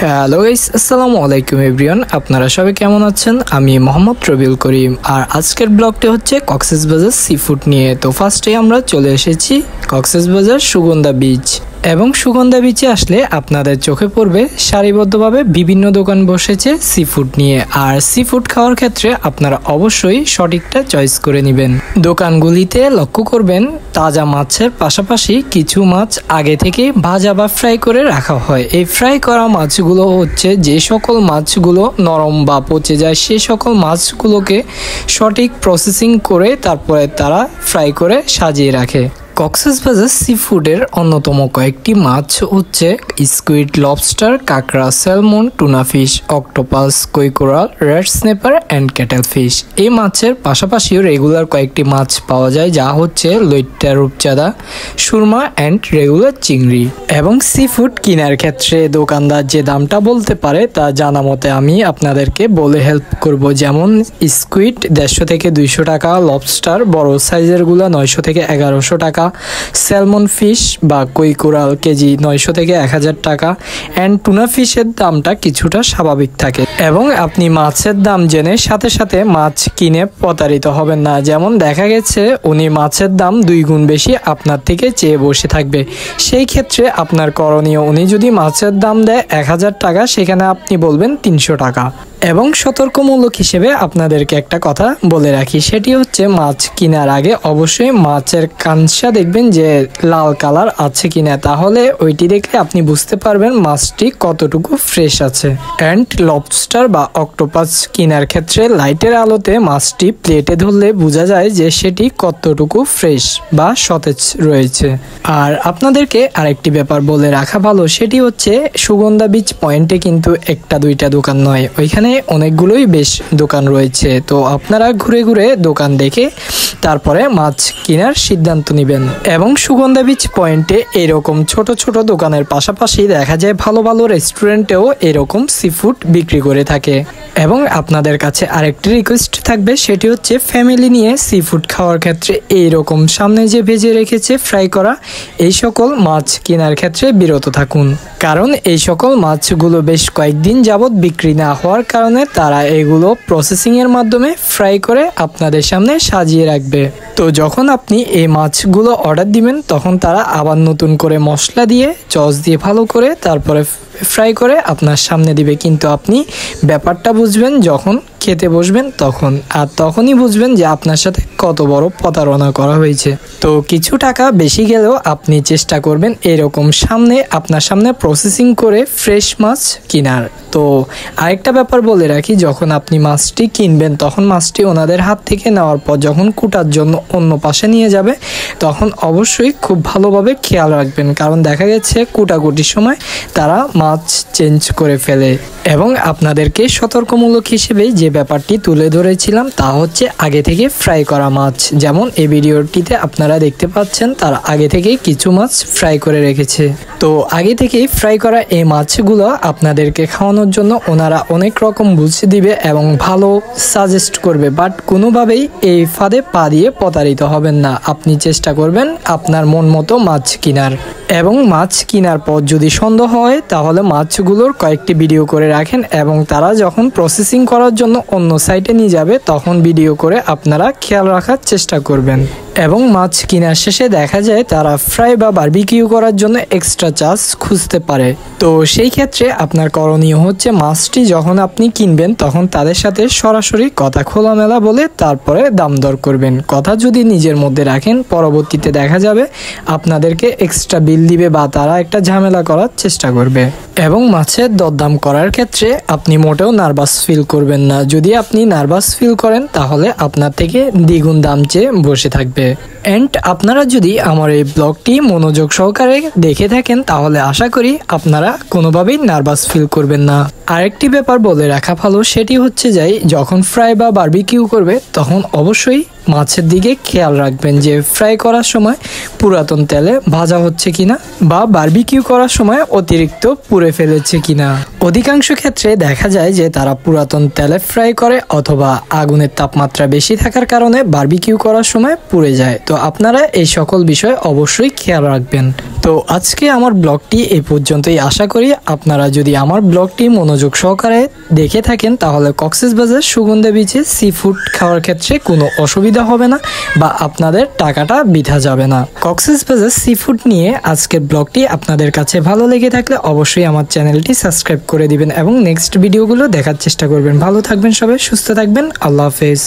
Hello guys, আসসালামু আলাইকুম everyone. আপনারা সবাই কেমন আছেন? আমি মোহাম্মদ রবিউল করিম, আর আজকের ব্লগটি হচ্ছে কক্সবাজার সি ফুড নিয়ে। তো ফার্স্টে আমরা চলে এসেছি কক্সবাজার সুগন্ধা বিচ, এবং সুগন্ধা বিচে আসলে আপনাদের চোখে পড়বে সারিবদ্ধভাবে বিভিন্ন দোকান বসেছে সি ফুড নিয়ে। আর সি ফুড খাওয়ার ক্ষেত্রে আপনারা অবশ্যই সঠিকটা চয়েস করে নেবেন। দোকানগুলিতে লক্ষ্য করবেন তাজা মাছের পাশাপাশি কিছু মাছ আগে থেকে ভাজা বা ফ্রাই করে রাখা হয়। এই ফ্রাই করা মাছগুলো হচ্ছে যে সকল মাছগুলো নরম বা পচে যায়, সেই সকল মাছগুলোকে সঠিক প্রসেসিং করে তারপরে তারা ফ্রাই করে সাজিয়ে রাখে। কক্সবাজার সি ফুডের অন্যতম কয়েকটি মাছ হচ্ছে স্কুইড, লবস্টার, কাঁকড়া, স্যালমন, টুনা ফিশ, অক্টোপাস, কই coral, red snapper and cattle fish. এই মাছের পাশাপাশিও রেগুলার কয়েকটি মাছ পাওয়া যায়, যা হচ্ছে লইট্টা, রূপচাঁদা, সুরমা অ্যান্ড রেগুলার চিংড়ি। এবং সি ফুড কেনার ক্ষেত্রে দোকানদার যে দামটা বলতে পারে তা জানা মতে আমি আপনাদেরকে বলে হেল্প করব। যেমন স্কুইড 150 থেকে 200 টাকা, লবস্টার বড় সাইজেরগুলো 900 থেকে 1100 টাকা, স্যালমন ফিশ বা কই কোরাল কেজি 900 থেকে 1000 টাকা, অ্যান্ড টুনা ফিশের দামটা কিছুটা স্বাভাবিক থাকে। এবং আপনি মাছের দাম জেনে সাথে সাথে মাছ কিনে প্রতারিত হবেন না। যেমন দেখা গেছে উনি মাছের দাম 2 গুণ বেশি আপনার থেকে চেয়ে বসে থাকবে, সেই ক্ষেত্রে আপনার করণীয়, উনি যদি মাছের দাম দেয় 1000 টাকা, সেখানে আপনি বলবেন 300 টাকা। এবং সতর্কমূলক হিসেবে আপনাদেরকে একটা কথা বলে রাখি, সেটি হচ্ছে মাছ কেনার আগে অবশ্যই মাছের কাঁচা দেখবেন যে লাল কালার আছে কিনা, তাহলে ওইটি দেখলে আপনি বুঝতে পারবেন মাছটি কতটুকু ফ্রেশ আছে। অ্যান্ড লবস্টার বা অক্টোপাস কেনার ক্ষেত্রে লাইটের আলোতে মাছটি প্লেটে ধরলে বোঝা যায় যে সেটি কতটুকু ফ্রেশ বা সতেজ রয়েছে। আর আপনাদেরকে আরেকটি ব্যাপার বলে রাখা ভালো, সেটি হচ্ছে সুগন্ধা বিচ পয়েন্টে কিন্তু একটা দুইটা দোকান নয়, ওইখানে অনেকগুলোই বেশ দোকান রয়েছে। তো আপনারা ঘুরে ঘুরে দোকান দেখে তারপরে মাছ কেনার সিদ্ধান্ত নেবেন। এবং সুগন্ধা বিচ পয়েন্টে এরকম ছোট ছোট দোকানের পাশাপাশি দেখা যায় ভালো ভালো রেস্টুরেন্টেও এরকম সি ফুড বিক্রি করে থাকে। এবং আপনাদের কাছে আরেকটি রিকোয়েস্ট থাকবে, সেটি হচ্ছে ফ্যামিলি নিয়ে সি ফুড খাওয়ার ক্ষেত্রে এইরকম সামনে যে ভেজে রেখেছে ফ্রাই করা এই সকল মাছ কেনার ক্ষেত্রে বিরত থাকুন, কারণ এই সকল মাছগুলো বেশ কয়েকদিন যাবৎ বিক্রি না হওয়ার কারণে তারা এগুলো প্রসেসিংয়ের মাধ্যমে ফ্রাই করে আপনাদের সামনে সাজিয়ে রাখবে। তো যখন আপনি এই মাছগুলো অর্ডার দিবেন তখন তারা আবার নতুন করে মশলা দিয়ে সস দিয়ে ভালো করে তারপরে ফ্রাই করে আপনার সামনে দিবে। কিন্তু আপনি ব্যাপারটা বুঝবেন যখন খেতে বসবেন তখন, আর তখনই বুঝবেন যে আপনার সাথে কত বড় প্রতারণা করা হয়েছে। তো কিছু টাকা বেশি গেলেও আপনি চেষ্টা করবেন এরকম আপনার সামনে প্রসেসিং করে ফ্রেশ মাছ কেনার। তো আরেকটা ব্যাপার বলে রাখি, যখন আপনি মাছটি কিনবেন তখন মাছটি ওনাদের হাত থেকে নেওয়ার পর যখন কুটার জন্য অন্য পাশে নিয়ে যাবে তখন অবশ্যই খুব ভালোভাবে খেয়াল রাখবেন, কারণ দেখা গেছে কুটাকুটির সময় তারা মাছ চেঞ্জ করে ফেলে। এবং আপনাদেরকে সতর্কমূলক হিসেবে যে ব্যাপারটি তুলে ধরেছিলাম তা হচ্ছে আগে থেকে ফ্রাই করা মাছ। যেমন এই ভিডিওটিতে আপনারা দেখতে পাচ্ছেন তারা আগে থেকে কিছু মাছ ফ্রাই করে রেখেছে। তো আগে থেকে ফ্রাই করা এই মাছগুলো আপনাদেরকে খাওয়ানোর জন্য ওনারা অনেক রকম বুঝিয়ে দিবে এবং ভালো সাজেস্ট করবে, বাট কোনোভাবেই এই ফাঁদে পা দিয়ে প্রতারিত হবেন না। আপনি চেষ্টা করবেন আপনার মন মতো মাছ কেনার। এবং মাছ কেনার পর যদি সন্দেহ হয় তাহলে মাছগুলোর কয়েকটি ভিডিও করে রাখেন, এবং তারা যখন প্রসেসিং করার জন্য অন্য সাইটে নিয়ে যাবে তখন ভিডিও করে আপনারা খেয়াল রাখার চেষ্টা করবেন। এবং মাছ কেনার শেষে দেখা যায় তারা ফ্রাই বা বারবিকিউ করার জন্য এক্সট্রা চার্জ খুঁজতে পারে। তো সেই ক্ষেত্রে আপনার করণীয় হচ্ছে মাছটি যখন আপনি কিনবেন তখন তাদের সাথে সরাসরি কথা খোলামেলা বলে তারপরে দাম দর করবেন। কথা যদি নিজের মধ্যে রাখেন পরবর্তীতে দেখা যাবে আপনাদেরকে এক্সট্রা বিল দিবে বা তারা একটা ঝামেলা করার চেষ্টা করবে। এবং মাছের দরদাম করার ক্ষেত্রে আপনি মোটেও নার্ভাস ফিল করবেন না। যদি আপনি নার্ভাস ফিল করেন তাহলে আপনার থেকে দ্বিগুণ দাম চেয়ে বসে থাকবে। অ্যান্ড আপনারা যদি আমার এই ব্লগটি মনোযোগ সহকারে দেখে থাকেন তাহলে আশা করি আপনারা কোনোভাবেই নার্ভাস ফিল করবেন না। আরেকটি ব্যাপার বলে রাখা ভালো, সেটি হচ্ছে যখন ফ্রাই বা বারবিকিউ করবে তখন অবশ্যই মাছের দিকে খেয়াল রাখবেন যে ফ্রাই করার সময় পুরাতন তেলে ভাজা হচ্ছে কিনা বা বারবিকিউ করার সময় অতিরিক্ত পুড়ে ফেলেছে কিনা। অধিকাংশ ক্ষেত্রে দেখা যায় যে তারা পুরাতন তেলে ফ্রাই করে অথবা আগুনের তাপমাত্রা বেশি থাকার কারণে বারবিকিউ করার সময় পুড়ে যায়। তো আপনারা এই সকল বিষয় অবশ্যই খেয়াল রাখবেন। তো আজকে আমার ব্লগটি এই পর্যন্তই। আশা করি আপনারা যদি আমার ব্লগটি মনোযোগ সহকারে দেখে থাকেন তাহলে কক্সবাজার সুগন্ধা বিচে সি ফুড খাওয়ার ক্ষেত্রে কোনো অসুবিধা হবে না বা আপনাদের টাকাটা বৃথা যাবে না। কক্সবাজার সি ফুড নিয়ে আজকের ব্লগটি আপনাদের কাছে ভালো লেগে থাকলে অবশ্যই আমার চ্যানেলটি সাবস্ক্রাইব করে দিবেন এবং নেক্সট ভিডিওগুলো দেখার চেষ্টা করবেন। ভালো থাকবেন সবাই, সুস্থ থাকবেন। আল্লাহ হাফেজ।